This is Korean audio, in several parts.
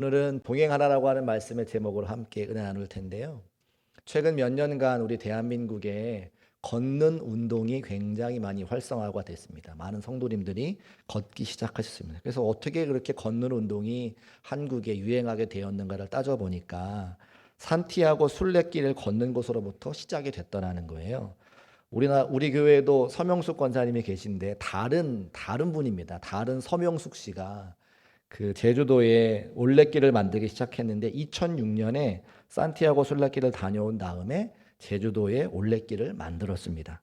오늘은 동행하라라고 하는 말씀의 제목으로 함께 은혜 나눌 텐데요. 최근 몇 년간 우리 대한민국에 걷는 운동이 굉장히 많이 활성화가 됐습니다. 많은 성도님들이 걷기 시작하셨습니다. 그래서 어떻게 그렇게 걷는 운동이 한국에 유행하게 되었는가를 따져보니까 산티아고 순례길을 걷는 것으로부터 시작이 됐더라는 거예요. 우리 교회에도 서명숙 권사님이 계신데 다른 분입니다. 다른 서명숙 씨가 그 제주도에 올레길을 만들기 시작했는데 2006년에 산티아고 순례길을 다녀온 다음에 제주도에 올레길을 만들었습니다.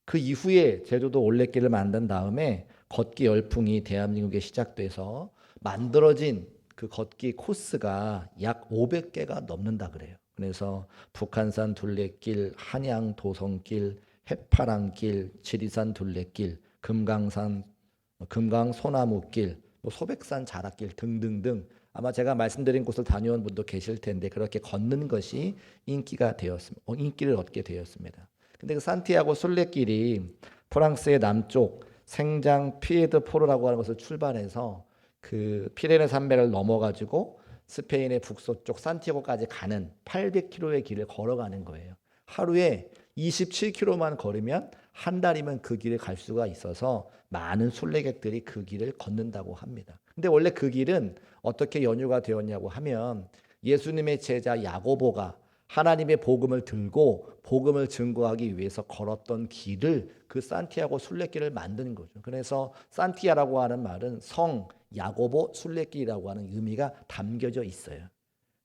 그 이후에 제주도 올레길을 만든 다음에 걷기 열풍이 대한민국에 시작돼서 만들어진 그 걷기 코스가 약 500개가 넘는다 그래요. 그래서 북한산 둘레길, 한양 도성길, 해파랑길, 지리산 둘레길, 금강 소나무길, 소백산 자락길 등등등 아마 제가 말씀드린 곳을 다녀온 분도 계실 텐데 그렇게 걷는 것이 인기를 얻게 되었습니다. 근데 그 산티아고 순례길이 프랑스의 남쪽 생장 피에드 포르라고 하는 것을 출발해서 그 피레네 산맥을 넘어가지고 스페인의 북서쪽 산티아고까지 가는 800km의 길을 걸어가는 거예요. 하루에 27km만 걸으면 한 달이면 그 길을 갈 수가 있어서 많은 순례객들이 그 길을 걷는다고 합니다. 근데 원래 그 길은 어떻게 연유가 되었냐고 하면 예수님의 제자 야고보가 하나님의 복음을 들고 복음을 증거하기 위해서 걸었던 길을 그 산티아고 순례길을 만드는 거죠. 그래서 산티아라고 하는 말은 성 야고보 순례길이라고 하는 의미가 담겨져 있어요.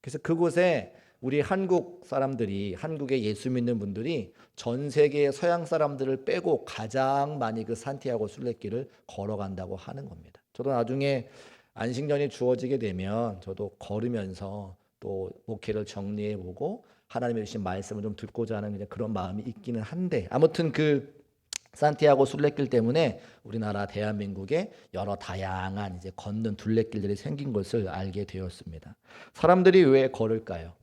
그래서 그곳에 우리 한국 사람들이 한국에 예수 믿는 분들이 전 세계의 서양 사람들을 빼고 가장 많이 그 산티아고 순례길을 걸어간다고 하는 겁니다. 저도 나중에 안식년이 주어지게 되면 저도 걸으면서 또 목회를 정리해 보고 하나님의 주신 말씀을 좀 듣고자 하는 그런 마음이 있기는 한데 아무튼 그 산티아고 순례길 때문에 우리나라 대한민국에 여러 다양한 이제 걷는 둘레길들이 생긴 것을 알게 되었습니다. 사람들이 왜 걸을까요?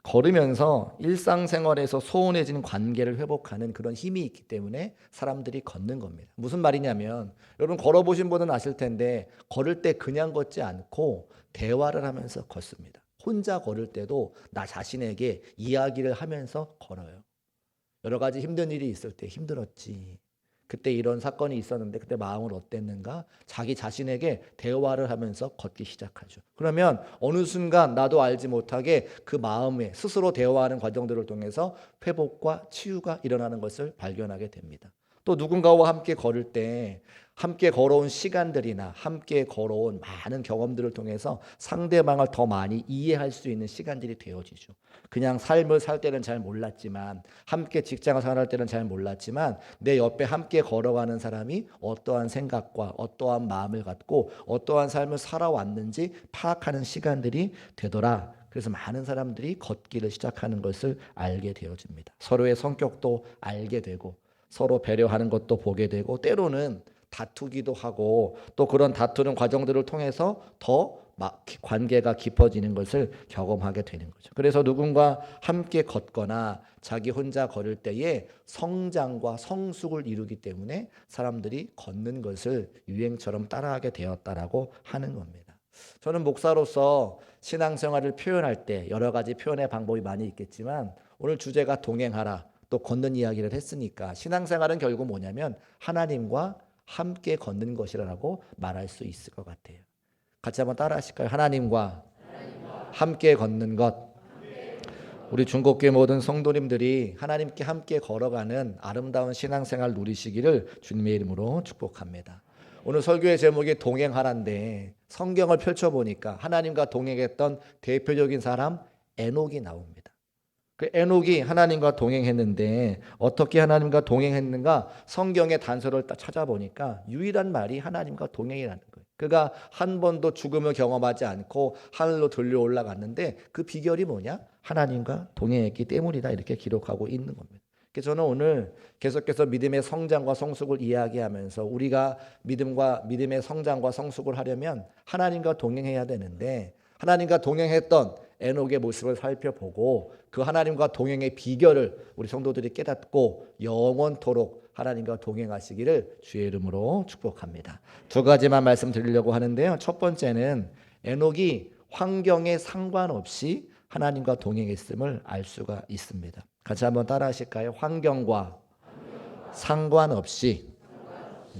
걸으면서 일상생활에서 소원해진 관계를 회복하는 그런 힘이 있기 때문에 사람들이 걷는 겁니다. 무슨 말이냐면 여러분 걸어보신 분은 아실 텐데 걸을 때 그냥 걷지 않고 대화를 하면서 걷습니다. 혼자 걸을 때도 나 자신에게 이야기를 하면서 걸어요. 여러 가지 힘든 일이 있을 때 힘들었지. 그때 이런 사건이 있었는데 그때 마음을 어땠는가? 자기 자신에게 대화를 하면서 걷기 시작하죠. 그러면 어느 순간 나도 알지 못하게 그 마음에 스스로 대화하는 과정들을 통해서 회복과 치유가 일어나는 것을 발견하게 됩니다. 또 누군가와 함께 걸을 때 함께 걸어온 시간들이나 함께 걸어온 많은 경험들을 통해서 상대방을 더 많이 이해할 수 있는 시간들이 되어지죠. 그냥 삶을 살 때는 잘 몰랐지만 함께 직장을 생활할 때는 잘 몰랐지만 내 옆에 함께 걸어가는 사람이 어떠한 생각과 어떠한 마음을 갖고 어떠한 삶을 살아왔는지 파악하는 시간들이 되더라. 그래서 많은 사람들이 걷기를 시작하는 것을 알게 되어집니다. 서로의 성격도 알게 되고 서로 배려하는 것도 보게 되고 때로는 다투기도 하고 또 그런 다투는 과정들을 통해서 더 관계가 깊어지는 것을 경험하게 되는 거죠. 그래서 누군가 함께 걷거나 자기 혼자 걸을 때에 성장과 성숙을 이루기 때문에 사람들이 걷는 것을 유행처럼 따라하게 되었다라고 하는 겁니다. 저는 목사로서 신앙생활을 표현할 때 여러 가지 표현의 방법이 많이 있겠지만 오늘 주제가 동행하라 또 걷는 이야기를 했으니까 신앙생활은 결국 뭐냐면 하나님과 함께 걷는 것이라고 말할 수 있을 것 같아요. 같이 한번 따라 하실까요? 하나님과 함께 걷는 것. 우리 중국교회 모든 성도님들이 하나님께 함께 걸어가는 아름다운 신앙생활 누리시기를 주님의 이름으로 축복합니다. 오늘 설교의 제목이 동행하라인데 성경을 펼쳐보니까 하나님과 동행했던 대표적인 사람 에녹이 나옵니다. 그 에녹이 하나님과 동행했는데 어떻게 하나님과 동행했는가? 성경의 단서를 딱 찾아보니까 유일한 말이 하나님과 동행이라는 거예요. 그가 한 번도 죽음을 경험하지 않고 하늘로 들려 올라갔는데 그 비결이 뭐냐? 하나님과 동행했기 때문이다 이렇게 기록하고 있는 겁니다. 그래서 저는 오늘 계속해서 믿음의 성장과 성숙을 이야기하면서 우리가 믿음의 성장과 성숙을 하려면 하나님과 동행해야 되는데 하나님과 동행했던 에녹의 모습을 살펴보고 그 하나님과 동행의 비결을 우리 성도들이 깨닫고 영원토록 하나님과 동행하시기를 주의 이름으로 축복합니다. 두 가지만 말씀드리려고 하는데요. 첫 번째는 에녹이 환경에 상관없이 하나님과 동행했음을 알 수가 있습니다. 같이 한번 따라 하실까요? 환경과 상관없이.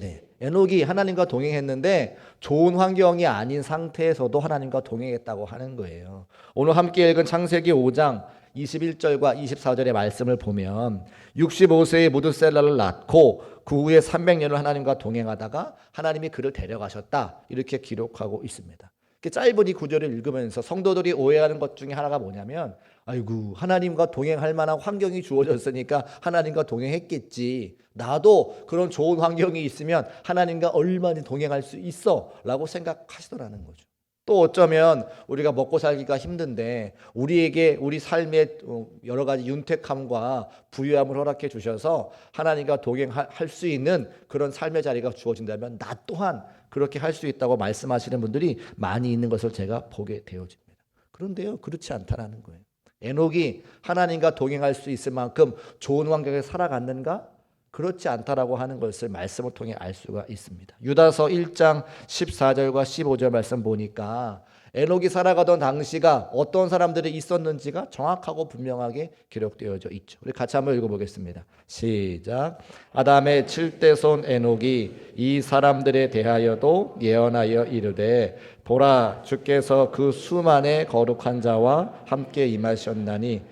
네. 에녹이 하나님과 동행했는데 좋은 환경이 아닌 상태에서도 하나님과 동행했다고 하는 거예요. 오늘 함께 읽은 창세기 5장 21절과 24절의 말씀을 보면 65세에 무드셀라를 낳고 그 후에 300년을 하나님과 동행하다가 하나님이 그를 데려가셨다, 이렇게 기록하고 있습니다. 짧은 이 구절을 읽으면서 성도들이 오해하는 것 중에 하나가 뭐냐면, 아이고, 하나님과 동행할 만한 환경이 주어졌으니까 하나님과 동행했겠지, 나도 그런 좋은 환경이 있으면 하나님과 얼마나 동행할 수 있어 라고 생각하시더라는 거죠. 또 어쩌면 우리가 먹고 살기가 힘든데 우리에게 우리 삶의 여러 가지 윤택함과 부유함을 허락해 주셔서 하나님과 동행할 수 있는 그런 삶의 자리가 주어진다면 나 또한 그렇게 할 수 있다고 말씀하시는 분들이 많이 있는 것을 제가 보게 되어집니다. 그런데요, 그렇지 않다라는 거예요. 에녹이 하나님과 동행할 수 있을 만큼 좋은 환경에 살아갔는가? 그렇지 않다라고 하는 것을 말씀을 통해 알 수가 있습니다. 유다서 1장 14절과 15절 말씀 보니까 에녹이 살아가던 당시가 어떤 사람들이 있었는지가 정확하고 분명하게 기록되어져 있죠. 우리 같이 한번 읽어보겠습니다. 시작. 아담의 7대 손 에녹이 이 사람들에 대하여도 예언하여 이르되 보라, 주께서 그 수만의 거룩한 자와 함께 임하셨나니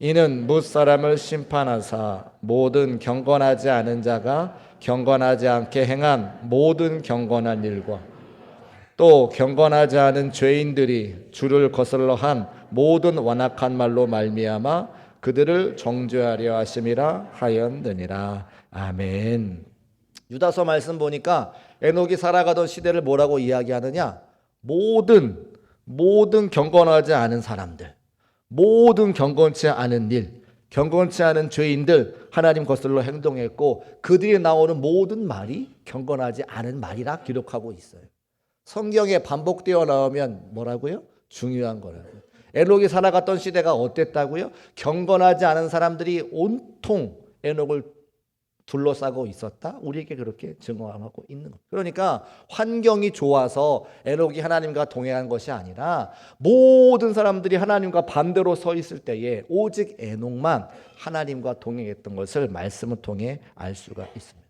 이는 뭇사람을 심판하사 모든 경건하지 않은 자가 경건하지 않게 행한 모든 경건한 일과 또 경건하지 않은 죄인들이 주를 거슬러 한 모든 완악한 말로 말미암아 그들을 정죄하려 하심이라 하였느니라. 아멘. 유다서 말씀 보니까 에녹이 살아가던 시대를 뭐라고 이야기하느냐? 모든 경건하지 않은 사람들, 모든 경건치 않은 일, 경건치 않은 죄인들 하나님 거슬러 행동했고 그들이 나오는 모든 말이 경건하지 않은 말이라 기록하고 있어요. 성경에 반복되어 나오면 뭐라고요? 중요한 거라고요. 에녹이 살아갔던 시대가 어땠다고요? 경건하지 않은 사람들이 온통 에녹을 둘러싸고 있었다. 우리에게 그렇게 증언하고 있는 것. 그러니까 환경이 좋아서 에녹이 하나님과 동행한 것이 아니라 모든 사람들이 하나님과 반대로 서 있을 때에 오직 에녹만 하나님과 동행했던 것을 말씀을 통해 알 수가 있습니다.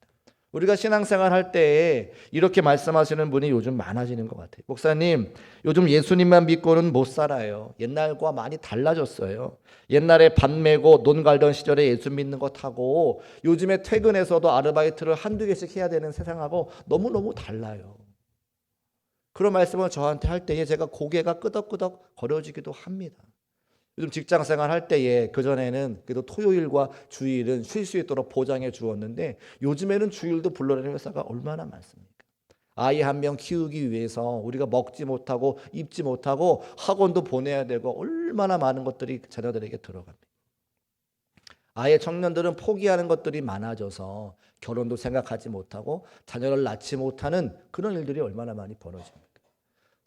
우리가 신앙생활 할 때에 이렇게 말씀하시는 분이 요즘 많아지는 것 같아요. 목사님, 요즘 예수님만 믿고는 못 살아요. 옛날과 많이 달라졌어요. 옛날에 밭 메고 논 갈던 시절에 예수 믿는 것하고 요즘에 퇴근해서도 아르바이트를 한두 개씩 해야 되는 세상하고 너무너무 달라요. 그런 말씀을 저한테 할 때에 제가 고개가 끄덕끄덕 거려지기도 합니다. 요즘 직장 생활 할 때에 그전에는 그래도 토요일과 주일은 쉴 수 있도록 보장해 주었는데 요즘에는 주일도 불러내는 회사가 얼마나 많습니까? 아이 한 명 키우기 위해서 우리가 먹지 못하고 입지 못하고 학원도 보내야 되고 얼마나 많은 것들이 자녀들에게 들어갑니다. 아예 청년들은 포기하는 것들이 많아져서 결혼도 생각하지 못하고 자녀를 낳지 못하는 그런 일들이 얼마나 많이 벌어집니까?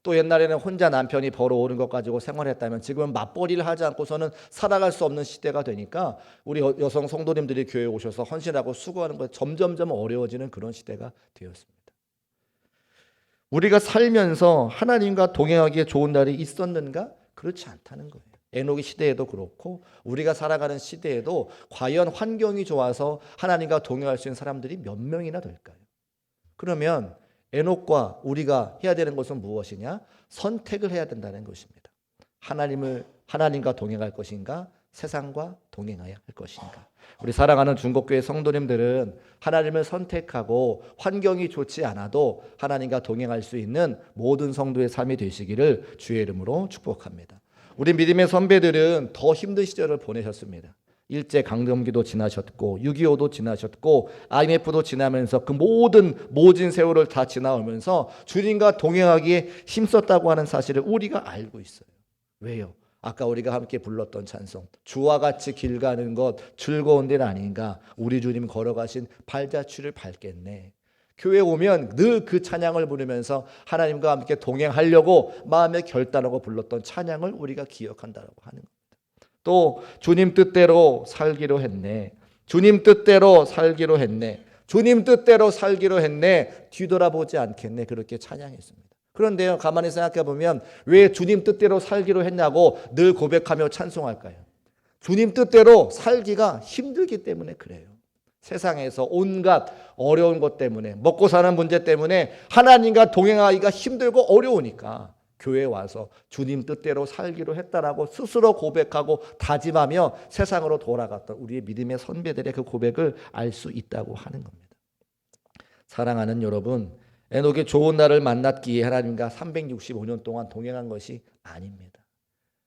또 옛날에는 혼자 남편이 벌어오는 것 가지고 생활했다면 지금은 맞벌이를 하지 않고서는 살아갈 수 없는 시대가 되니까 우리 여성 성도님들이 교회에 오셔서 헌신하고 수고하는 것 점점점 어려워지는 그런 시대가 되었습니다. 우리가 살면서 하나님과 동행하기에 좋은 날이 있었는가? 그렇지 않다는 거예요. 에녹의 시대에도 그렇고 우리가 살아가는 시대에도 과연 환경이 좋아서 하나님과 동행할 수 있는 사람들이 몇 명이나 될까요? 그러면 에녹과 우리가 해야 되는 것은 무엇이냐? 선택을 해야 된다는 것입니다. 하나님과 동행할 것인가? 세상과 동행해야 할 것인가? 우리 사랑하는 중국교회 성도님들은 하나님을 선택하고 환경이 좋지 않아도 하나님과 동행할 수 있는 모든 성도의 삶이 되시기를 주의 이름으로 축복합니다. 우리 믿음의 선배들은 더 힘든 시절을 보내셨습니다. 일제강점기도 지나셨고 6.25도 지나셨고 IMF도 지나면서 그 모진 세월을 다 지나오면서 주님과 동행하기에 힘썼다고 하는 사실을 우리가 알고 있어요. 왜요? 아까 우리가 함께 불렀던 찬송, 주와 같이 길 가는 것 즐거운 일 아닌가, 우리 주님 걸어가신 발자취를 밟겠네. 교회 오면 늘 그 찬양을 부르면서 하나님과 함께 동행하려고 마음에 결단하고 불렀던 찬양을 우리가 기억한다고 하는 겁니다. 또 주님 뜻대로 살기로 했네. 주님 뜻대로 살기로 했네. 주님 뜻대로 살기로 했네. 뒤돌아보지 않겠네. 그렇게 찬양했습니다. 그런데요, 가만히 생각해 보면 왜 주님 뜻대로 살기로 했냐고 늘 고백하며 찬송할까요? 주님 뜻대로 살기가 힘들기 때문에 그래요. 세상에서 온갖 어려운 것 때문에, 먹고 사는 문제 때문에 하나님과 동행하기가 힘들고 어려우니까 교회에 와서 주님 뜻대로 살기로 했다라고 스스로 고백하고 다짐하며 세상으로 돌아갔던 우리의 믿음의 선배들의 그 고백을 알 수 있다고 하는 겁니다. 사랑하는 여러분, 에녹이 좋은 날을 만났기에 하나님과 365년 동안 동행한 것이 아닙니다.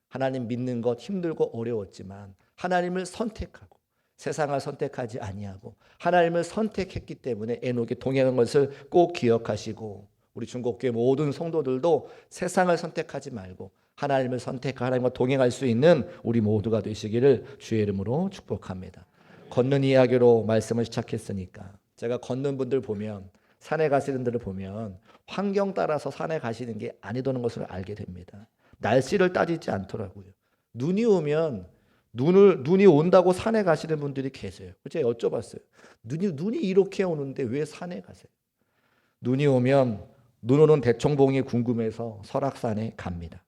하나님 믿는 것 힘들고 어려웠지만 하나님을 선택하고 세상을 선택하지 아니하고 하나님을 선택했기 때문에 에녹이 동행한 것을 꼭 기억하시고, 우리 중국교회 모든 성도들도 세상을 선택하지 말고 하나님을 선택하고 하나님과 동행할 수 있는 우리 모두가 되시기를 주의 이름으로 축복합니다. 걷는 이야기로 말씀을 시작했으니까, 제가 걷는 분들 보면, 산에 가시는 분들을 보면 환경 따라서 산에 가시는 게 아니라는 것을 알게 됩니다. 날씨를 따지지 않더라고요. 눈이 오면 눈이 온다고 산에 가시는 분들이 계세요. 제가 여쭤봤어요. 눈이 이렇게 오는데 왜 산에 가세요? 눈이 오면 눈 오는 대청봉이 궁금해서 설악산에 갑니다.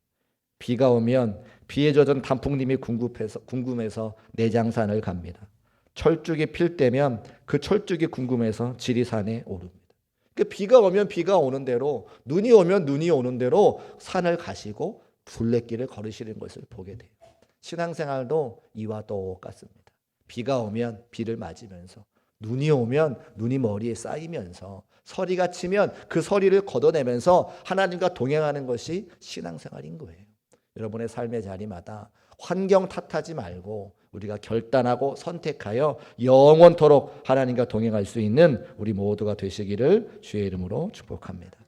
비가 오면 비에 젖은 단풍님이 궁금해서 내장산을 갑니다. 철쭉이 필 때면 그 철쭉이 궁금해서 지리산에 오릅니다. 비가 오면 비가 오는 대로, 눈이 오면 눈이 오는 대로 산을 가시고 둘레길을 걸으시는 것을 보게 돼요. 신앙생활도 이와 똑같습니다. 비가 오면 비를 맞으면서, 눈이 오면 눈이 머리에 쌓이면서, 서리가 치면 그 서리를 걷어내면서 하나님과 동행하는 것이 신앙생활인 거예요. 여러분의 삶의 자리마다 환경 탓하지 말고 우리가 결단하고 선택하여 영원토록 하나님과 동행할 수 있는 우리 모두가 되시기를 주의 이름으로 축복합니다.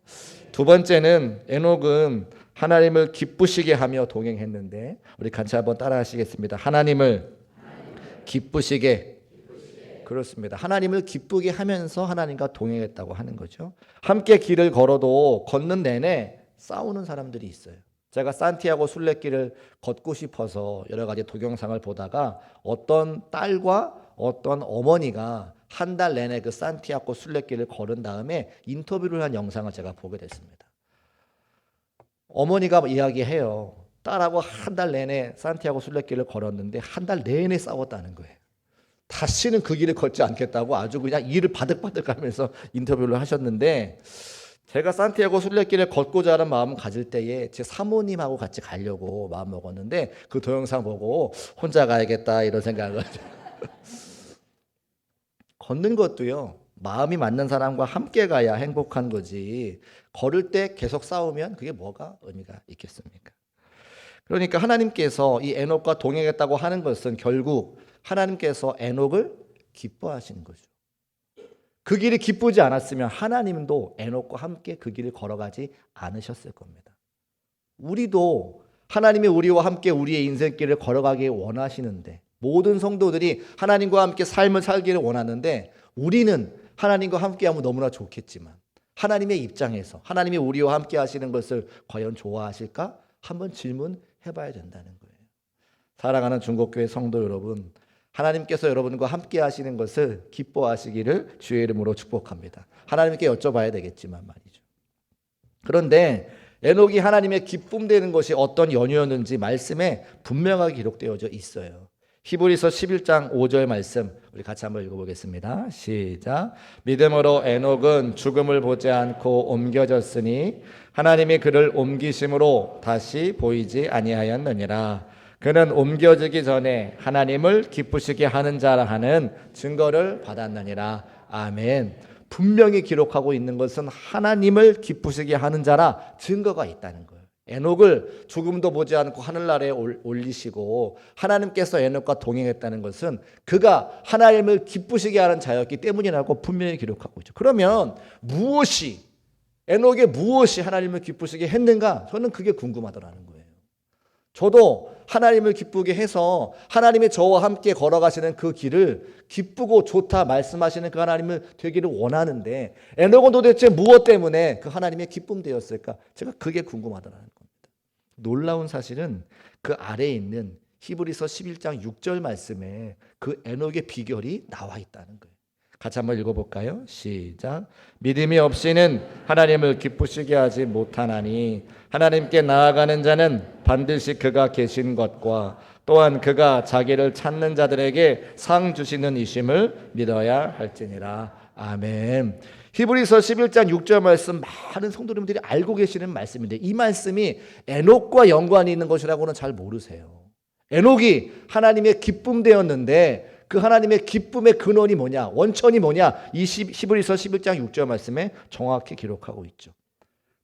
두 번째는, 에녹은 하나님을 기쁘시게 하며 동행했는데, 우리 같이 한번 따라 하시겠습니다. 하나님을 기쁘시게. 그렇습니다. 하나님을 기쁘게 하면서 하나님과 동행했다고 하는 거죠. 함께 길을 걸어도 걷는 내내 싸우는 사람들이 있어요. 제가 산티아고 순례길을 걷고 싶어서 여러 가지 동영상을 보다가 어떤 딸과 어떤 어머니가 한 달 내내 그 산티아고 순례길을 걸은 다음에 인터뷰를 한 영상을 제가 보게 됐습니다. 어머니가 이야기해요. 딸하고 한 달 내내 산티아고 순례길을 걸었는데 한 달 내내 싸웠다는 거예요. 다시는 그 길을 걷지 않겠다고 아주 그냥 이를 바득바득 하면서 인터뷰를 하셨는데, 제가 산티아고 순례길을 걷고자 하는 마음을 가질 때에 제 사모님하고 같이 가려고 마음 먹었는데, 그 동영상 보고 혼자 가야겠다 이런 생각을 걷는 것도요, 마음이 맞는 사람과 함께 가야 행복한 거지, 걸을 때 계속 싸우면 그게 뭐가 의미가 있겠습니까? 그러니까 하나님께서 이 에녹과 동행했다고 하는 것은 결국 하나님께서 에녹을 기뻐하시는 거죠. 그 길이 기쁘지 않았으면 하나님도 에녹과 함께 그 길을 걸어가지 않으셨을 겁니다. 우리도 하나님이 우리와 함께 우리의 인생길을 걸어가길 원하시는데, 모든 성도들이 하나님과 함께 삶을 살기를 원하는데, 우리는 하나님과 함께하면 너무나 좋겠지만 하나님의 입장에서 하나님이 우리와 함께 하시는 것을 과연 좋아하실까? 한번 질문해 봐야 된다는 거예요. 사랑하는 중국교회 성도 여러분, 하나님께서 여러분과 함께 하시는 것을 기뻐하시기를 주의 이름으로 축복합니다. 하나님께 여쭤봐야 되겠지만 말이죠. 그런데 에녹이 하나님의 기쁨되는 것이 어떤 연유였는지 말씀에 분명하게 기록되어져 있어요. 히브리서 11장 5절 말씀 우리 같이 한번 읽어보겠습니다. 시작. 믿음으로 에녹은 죽음을 보지 않고 옮겨졌으니 하나님이 그를 옮기심으로 다시 보이지 아니하였느니라. 그는 옮겨지기 전에 하나님을 기쁘시게 하는 자라 하는 증거를 받았느니라. 아멘. 분명히 기록하고 있는 것은 하나님을 기쁘시게 하는 자라 증거가 있다는 거예요. 에녹을 죽음도 보지 않고 하늘나라에 올리시고 하나님께서 에녹과 동행했다는 것은 그가 하나님을 기쁘시게 하는 자였기 때문이라고 분명히 기록하고 있죠. 그러면 에녹의 무엇이 하나님을 기쁘시게 했는가? 저는 그게 궁금하더라는 거예요. 저도 하나님을 기쁘게 해서 하나님이 저와 함께 걸어가시는 그 길을 기쁘고 좋다 말씀하시는 그 하나님을 되기를 원하는데, 에녹은 도대체 무엇 때문에 그 하나님의 기쁨 되었을까? 제가 그게 궁금하더라는 겁니다. 놀라운 사실은 그 아래에 있는 히브리서 11장 6절 말씀에 그 에녹의 비결이 나와 있다는 거예요. 같이 한번 읽어볼까요? 시작. 믿음이 없이는 하나님을 기쁘시게 하지 못하나니 하나님께 나아가는 자는 반드시 그가 계신 것과 또한 그가 자기를 찾는 자들에게 상 주시는 이심을 믿어야 할지니라. 아멘. 히브리서 11장 6절 말씀 많은 성도님들이 알고 계시는 말씀인데 이 말씀이 에녹과 연관이 있는 것이라고는 잘 모르세요. 에녹이 하나님의 기쁨 되었는데 그 하나님의 기쁨의 근원이 뭐냐, 원천이 뭐냐, 이 히브리서 11장 6절 말씀에 정확히 기록하고 있죠.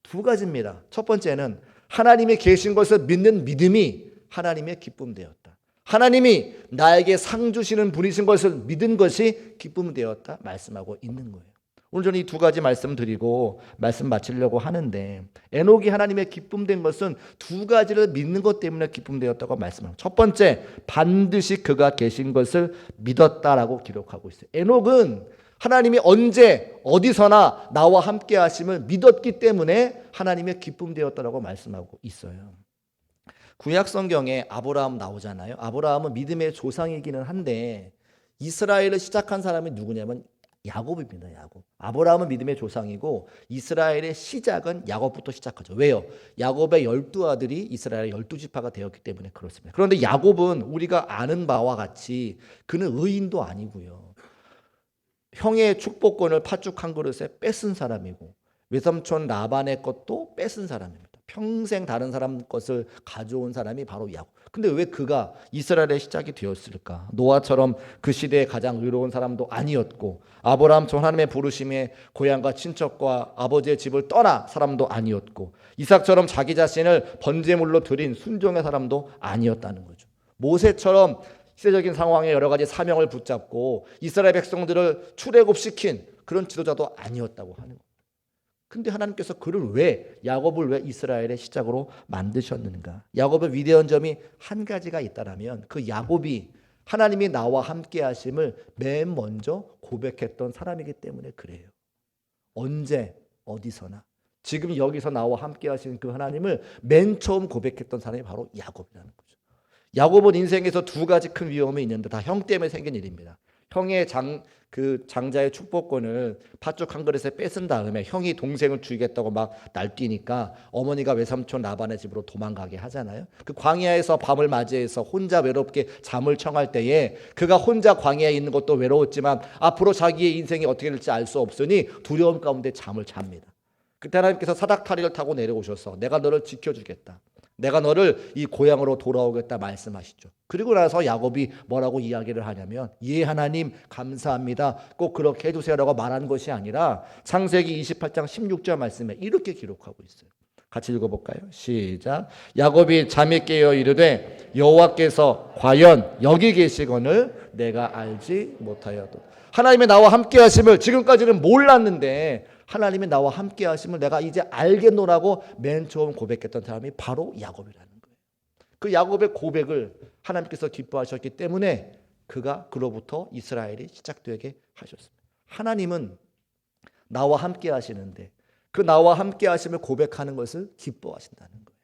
두 가지입니다. 첫 번째는 하나님이 계신 것을 믿는 믿음이 하나님의 기쁨 되었다. 하나님이 나에게 상 주시는 분이신 것을 믿은 것이 기쁨 되었다 말씀하고 있는 거예요. 오늘 저는 이 두 가지 말씀드리고 말씀 마치려고 하는데 에녹이 하나님의 기쁨 된 것은 두 가지를 믿는 것 때문에 기쁨 되었다고 말씀합니다. 첫 번째, 반드시 그가 계신 것을 믿었다라고 기록하고 있어요. 에녹은 하나님이 언제 어디서나 나와 함께 하심을 믿었기 때문에 하나님의 기쁨 되었다라고 말씀하고 있어요. 구약 성경에 아브라함 나오잖아요. 아브라함은 믿음의 조상이기는 한데 이스라엘을 시작한 사람이 누구냐면 야곱입니다. 야곱. 아브라함은 믿음의 조상이고 이스라엘의 시작은 야곱부터 시작하죠. 왜요? 야곱의 12아들이 이스라엘의 12지파가 되었기 때문에 그렇습니다. 그런데 야곱은 우리가 아는 바와 같이 그는 의인도 아니고요. 형의 축복권을 팥죽 한 그릇에 뺏은 사람이고 외삼촌 라반의 것도 뺏은 사람입니다. 평생 다른 사람 것을 가져온 사람이 바로 야곱. 근데 왜 그가 이스라엘의 시작이 되었을까? 노아처럼 그 시대에 가장 의로운 사람도 아니었고 아브라함처럼 하나님의 부르심에 고향과 친척과 아버지의 집을 떠나 사람도 아니었고 이삭처럼 자기 자신을 번제물로 드린 순종의 사람도 아니었다는 거죠. 모세처럼 시대적인 상황에 여러 가지 사명을 붙잡고 이스라엘 백성들을 출애굽시킨 그런 지도자도 아니었다고 하는 거예요. 근데 하나님께서 그를 야곱을 왜 이스라엘의 시작으로 만드셨는가? 야곱의 위대한 점이 한 가지가 있다라면 그 야곱이 하나님이 나와 함께 하심을 맨 먼저 고백했던 사람이기 때문에 그래요. 언제 어디서나 지금 여기서 나와 함께 하시는 그 하나님을 맨 처음 고백했던 사람이 바로 야곱이라는 거죠. 야곱은 인생에서 두 가지 큰 위험이 있는데 다 형 때문에 생긴 일입니다. 형의 장자의 축복권을 팥죽 한 그릇에 뺏은 다음에 형이 동생을 죽이겠다고 막 날뛰니까 어머니가 외삼촌 라반의 집으로 도망가게 하잖아요. 그 광야에서 밤을 맞이해서 혼자 외롭게 잠을 청할 때에 그가 혼자 광야에 있는 것도 외로웠지만 앞으로 자기의 인생이 어떻게 될지 알 수 없으니 두려움 가운데 잠을 잡니다. 그때 하나님께서 사닥다리를 타고 내려오셔서 내가 너를 지켜주겠다. 내가 너를 이 고향으로 돌아오겠다 말씀하시죠. 그리고 나서 야곱이 뭐라고 이야기를 하냐면 예 하나님 감사합니다. 꼭 그렇게 해주세요라고 말한 것이 아니라 창세기 28장 16절 말씀에 이렇게 기록하고 있어요. 같이 읽어볼까요? 시작. 야곱이 잠이 깨어 이르되 여호와께서 과연 여기 계시거늘 내가 알지 못하여도. 하나님의 나와 함께 하심을 지금까지는 몰랐는데 하나님이 나와 함께 하심을 내가 이제 알겠노라고 맨 처음 고백했던 사람이 바로 야곱이라는 거예요. 그 야곱의 고백을 하나님께서 기뻐하셨기 때문에 그가 그로부터 이스라엘이 시작되게 하셨습니다. 하나님은 나와 함께 하시는데 그 나와 함께 하심을 고백하는 것을 기뻐하신다는 거예요.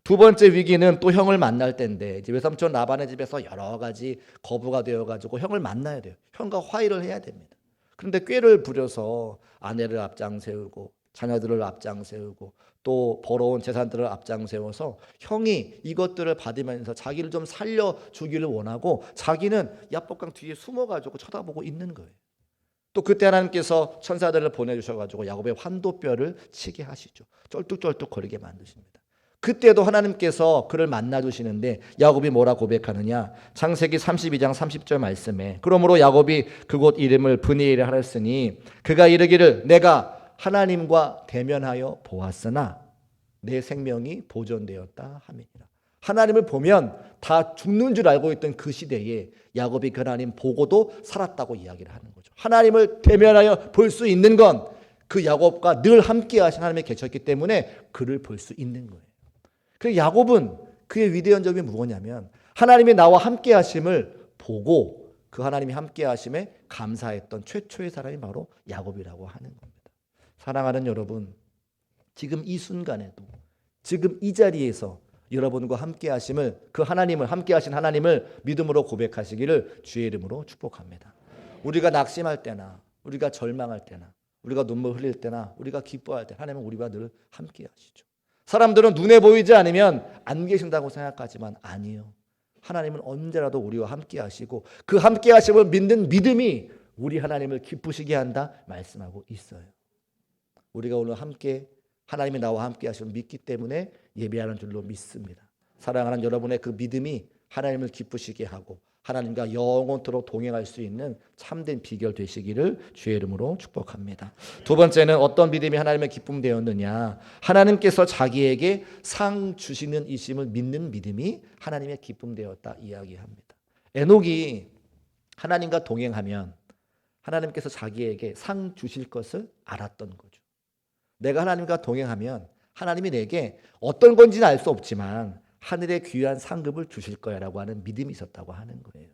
두 번째 위기는 또 형을 만날 때인데 이제 외삼촌 라반의 집에서 여러 가지 거부가 되어가지고 형을 만나야 돼요. 형과 화해를 해야 됩니다. 그런데 꾀를 부려서 아내를 앞장 세우고 자녀들을 앞장 세우고 또 벌어온 재산들을 앞장 세워서 형이 이것들을 받으면서 자기를 좀 살려주기를 원하고 자기는 야복강 뒤에 숨어가지고 쳐다보고 있는 거예요. 또 그때 하나님께서 천사들을 보내주셔가지고 야곱의 환도뼈를 치게 하시죠. 쩔뚝쩔뚝 거리게 만드십니다. 그때도 하나님께서 그를 만나주시는데 야곱이 뭐라 고백하느냐? 창세기 32장 30절 말씀에 그러므로 야곱이 그곳 이름을 브니엘이라 하였으니 그가 이르기를 내가 하나님과 대면하여 보았으나 내 생명이 보존되었다 함이니라. 하나님을 보면 다 죽는 줄 알고 있던 그 시대에 야곱이 그 하나님 보고도 살았다고 이야기를 하는 거죠. 하나님을 대면하여 볼 수 있는 건 그 야곱과 늘 함께 하신 하나님이 계셨기 때문에 그를 볼 수 있는 거예요. 그 야곱은 그의 위대한 점이 무엇이냐면 하나님이 나와 함께 하심을 보고 그 하나님이 함께 하심에 감사했던 최초의 사람이 바로 야곱이라고 하는 겁니다. 사랑하는 여러분, 지금 이 순간에도 지금 이 자리에서 여러분과 함께 하심을 그 하나님을 함께 하신 하나님을 믿음으로 고백하시기를 주의 이름으로 축복합니다. 우리가 낙심할 때나 우리가 절망할 때나 우리가 눈물 흘릴 때나 우리가 기뻐할 때 하나님은 우리와 늘 함께 하시죠. 사람들은 눈에 보이지 않으면 안 계신다고 생각하지만 아니요. 하나님은 언제라도 우리와 함께 하시고 그 함께 하심을 믿는 믿음이 우리 하나님을 기쁘시게 한다 말씀하고 있어요. 우리가 오늘 함께 하나님이 나와 함께 하심을 믿기 때문에 예배하는 줄로 믿습니다. 사랑하는 여러분의 그 믿음이 하나님을 기쁘시게 하고 하나님과 영원토록 동행할 수 있는 참된 비결 되시기를 주의 이름으로 축복합니다. 두 번째는 어떤 믿음이 하나님의 기쁨 되었느냐? 하나님께서 자기에게 상 주시는 이심을 믿는 믿음이 하나님의 기쁨 되었다 이야기합니다. 에녹이 하나님과 동행하면 하나님께서 자기에게 상 주실 것을 알았던 거죠. 내가 하나님과 동행하면 하나님이 내게 어떤 건지는 알 수 없지만 하늘의 귀한 상급을 주실 거야라고 하는 믿음이 있었다고 하는 거예요.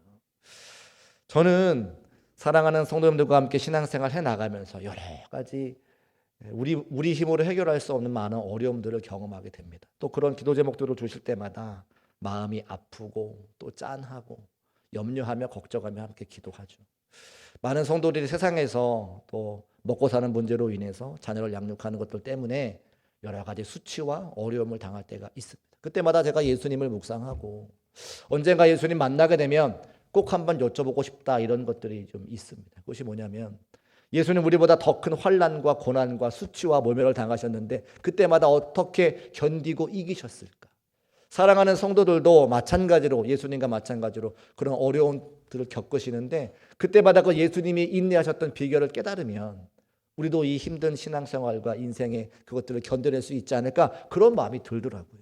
저는 사랑하는 성도님들과 함께 신앙생활 해나가면서 여러 가지 우리 힘으로 해결할 수 없는 많은 어려움들을 경험하게 됩니다. 또 그런 기도 제목들을 주실 때마다 마음이 아프고 또 짠하고 염려하며 걱정하며 함께 기도하죠. 많은 성도들이 세상에서 또 먹고 사는 문제로 인해서 자녀를 양육하는 것들 때문에 여러 가지 수치와 어려움을 당할 때가 있습니다. 그때마다 제가 예수님을 묵상하고 언젠가 예수님 만나게 되면 꼭 한번 여쭤보고 싶다 이런 것들이 좀 있습니다. 그것이 뭐냐면 예수님 우리보다 더 큰 환난과 고난과 수치와 모멸을 당하셨는데 그때마다 어떻게 견디고 이기셨을까? 사랑하는 성도들도 마찬가지로 예수님과 마찬가지로 그런 어려움들을 겪으시는데 그때마다 그 예수님이 인내하셨던 비결을 깨달으면 우리도 이 힘든 신앙생활과 인생의 그것들을 견뎌낼 수 있지 않을까 그런 마음이 들더라고요.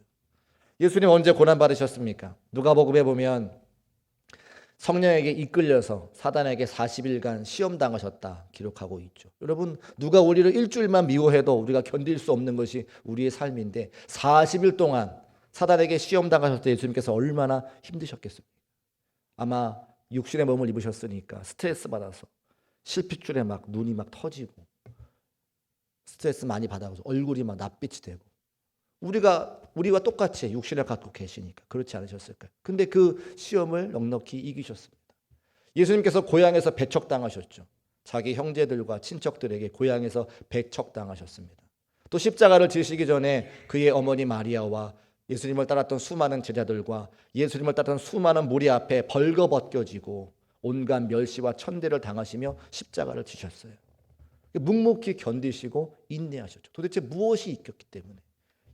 예수님 언제 고난 받으셨습니까? 누가복음에 보면 성령에게 이끌려서 사단에게 40일간 시험 당하셨다 기록하고 있죠. 여러분 누가 우리를 일주일만 미워해도 우리가 견딜 수 없는 것이 우리의 삶인데 40일 동안 사단에게 시험 당하셨을 때 예수님께서 얼마나 힘드셨겠습니까? 아마 육신의 몸을 입으셨으니까 스트레스 받아서 실핏줄에 막 눈이 막 터지고 스트레스 많이 받아서 얼굴이 막 낯빛이 되고 우리와 똑같이 육신을 갖고 계시니까 그렇지 않으셨을까요? 근데 그 시험을 넉넉히 이기셨습니다. 예수님께서 고향에서 배척당하셨죠. 자기 형제들과 친척들에게 고향에서 배척당하셨습니다. 또 십자가를 지시기 전에 그의 어머니 마리아와 예수님을 따랐던 수많은 제자들과 예수님을 따랐던 수많은 무리 앞에 벌거벗겨지고 온갖 멸시와 천대를 당하시며 십자가를 지셨어요. 묵묵히 견디시고 인내하셨죠. 도대체 무엇이 있었기 때문에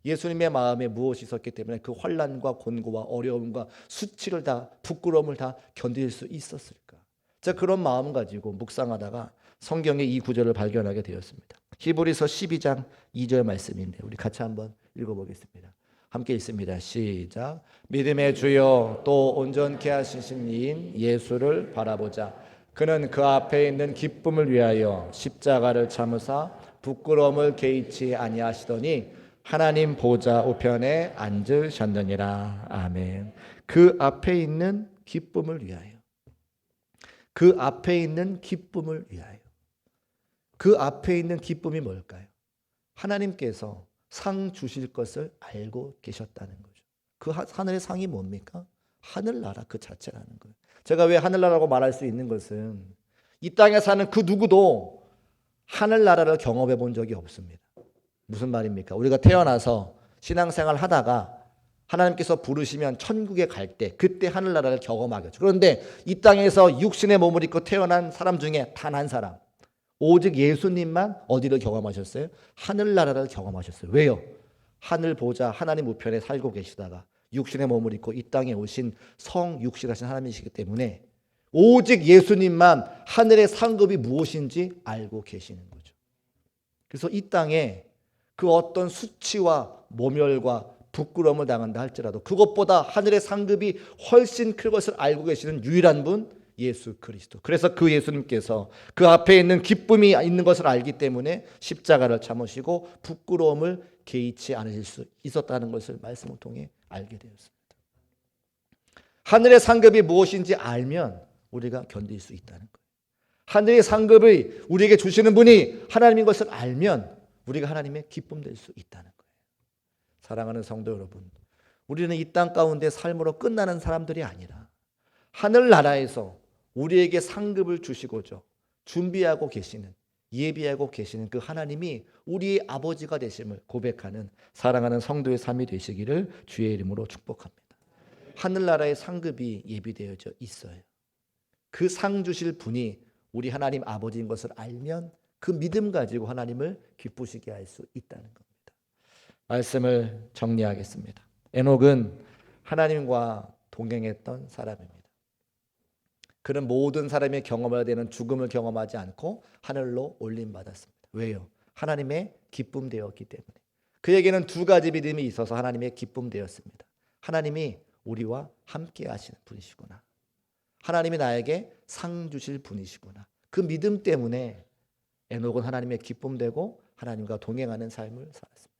예수님의 마음에 무엇이 있었기 때문에 그 환난과 곤고와 어려움과 수치를 다 부끄러움을 다 견딜 수 있었을까? 제가 그런 마음 가지고 묵상하다가 성경의 이 구절을 발견하게 되었습니다. 히브리서 12장 2절 말씀인데 우리 같이 한번 읽어보겠습니다. 함께 읽습니다. 시작. 믿음의 주여 또 온전케 하시신 이인 예수를 바라보자. 그는 그 앞에 있는 기쁨을 위하여 십자가를 참으사 부끄러움을 개의치 아니하시더니 하나님 보좌 우편에 앉으셨느니라. 아멘. 그 앞에 있는 기쁨을 위하여. 그 앞에 있는 기쁨을 위하여. 그 앞에 있는 기쁨이 뭘까요? 하나님께서 상 주실 것을 알고 계셨다는 거죠. 그 하늘의 상이 뭡니까? 하늘나라 그 자체라는 거예요. 제가 왜 하늘나라라고 말할 수 있는 것은 이 땅에 사는 그 누구도 하늘나라를 경험해 본 적이 없습니다. 무슨 말입니까? 우리가 태어나서 신앙생활 하다가 하나님께서 부르시면 천국에 갈 때 그때 하늘나라를 경험하겠죠. 그런데 이 땅에서 육신의 몸을 입고 태어난 사람 중에 단 한 사람 오직 예수님만 어디를 경험하셨어요? 하늘나라를 경험하셨어요. 왜요? 하늘 보좌 하나님 우편에 살고 계시다가 육신의 몸을 입고 이 땅에 오신 성육신하신 하나님이시기 때문에 오직 예수님만 하늘의 상급이 무엇인지 알고 계시는 거죠. 그래서 이 땅에 그 어떤 수치와 모멸과 부끄러움을 당한다 할지라도 그것보다 하늘의 상급이 훨씬 클 것을 알고 계시는 유일한 분 예수 그리스도. 그래서 그 예수님께서 그 앞에 있는 기쁨이 있는 것을 알기 때문에 십자가를 참으시고 부끄러움을 개의치 않으실 수 있었다는 것을 말씀을 통해 알게 되었습니다. 하늘의 상급이 무엇인지 알면 우리가 견딜 수 있다는 거예요. 하늘의 상급을 우리에게 주시는 분이 하나님인 것을 알면 우리가 하나님의 기쁨 될 수 있다는 거예요. 사랑하는 성도 여러분, 우리는 이 땅 가운데 삶으로 끝나는 사람들이 아니라 하늘나라에서 우리에게 상급을 주시고자 준비하고 계시는, 예비하고 계시는 그 하나님이 우리의 아버지가 되심을 고백하는 사랑하는 성도의 삶이 되시기를 주의 이름으로 축복합니다. 하늘나라의 상급이 예비되어져 있어요. 그 상 주실 분이 우리 하나님 아버지인 것을 알면 그 믿음 가지고 하나님을 기쁘시게 할 수 있다는 겁니다. 말씀을 정리하겠습니다. 에녹은 하나님과 동행했던 사람입니다. 그는 모든 사람이 경험해야 되는 죽음을 경험하지 않고 하늘로 올림받았습니다. 왜요? 하나님의 기쁨 되었기 때문에. 그에게는 두 가지 믿음이 있어서 하나님의 기쁨 되었습니다. 하나님이 우리와 함께 하시는 분이시구나. 하나님이 나에게 상 주실 분이시구나. 그 믿음 때문에 에녹은 하나님의 기쁨 되고 하나님과 동행하는 삶을 살았습니다.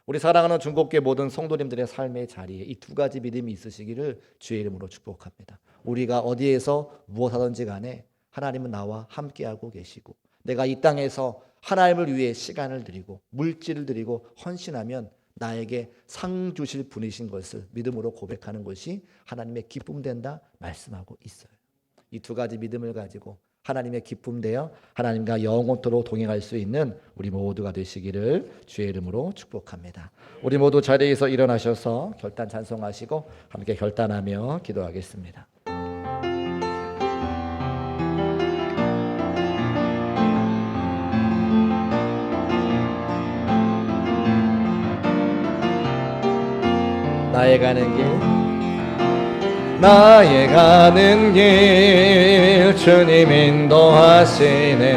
우리 사랑하는 중국교회 모든 성도님들의 삶의 자리에 이 두 가지 믿음이 있으시기를 주의 이름으로 축복합니다. 우리가 어디에서 무엇하든지 간에 하나님은 나와 함께하고 계시고, 내가 이 땅에서 하나님을 위해 시간을 드리고 물질을 드리고 헌신하면 나에게 상 주실 분이신 것을 믿음으로 고백하는 것이 하나님의 기쁨 된다 말씀하고 있어요. 이 두 가지 믿음을 가지고 하나님의 기쁨 되어 하나님과 영원토록 동행할 수 있는 우리 모두가 되시기를 주의 이름으로 축복합니다. 우리 모두 자리에서 일어나셔서 결단 찬송하시고 함께 결단하며 기도하겠습니다. 나의 가는 길, 나의 가는 길 주님 인도하시네.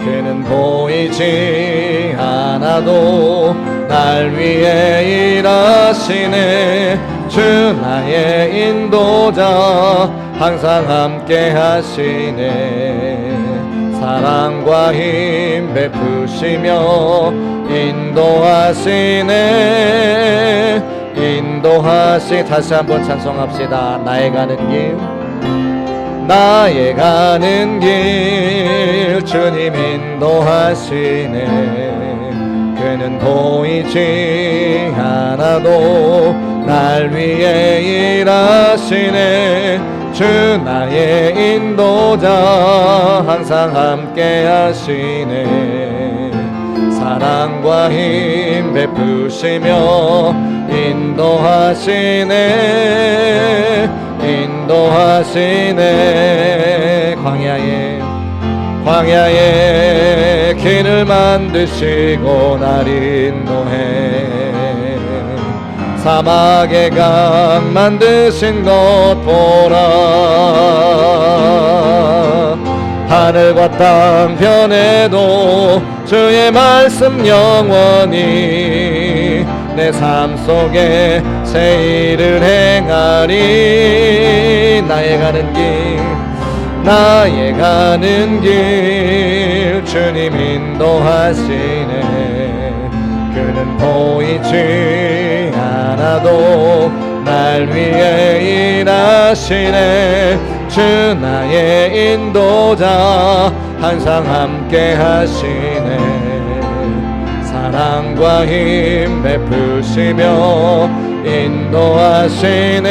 그는 보이지 않아도 날 위해 일하시네. 주 나의 인도자 항상 함께 하시네. 사랑과 힘 베푸시며 인도하시네. 다시 한번 찬송합시다. 나의 가는 길, 나의 가는 길 주님 인도하시네. 그는 보이지 않아도 날 위해 일하시네. 주 나의 인도자 항상 함께 하시네. 사랑과 힘 베푸시며 인도하시네. 광야에 길을 만드시고 날 인도해. 사막에 강 만드신 것 보라. 하늘과 땅 변해도 주의 말씀 영원히 내 삶 속에 새 일을 행하리. 나의 가는 길 주님 인도하시네. 그는 보이지 않아도 날 위해 일하시네. 주 나의 인도자 항상 함께 하시네. 사랑과 힘 베푸시며 인도하시네.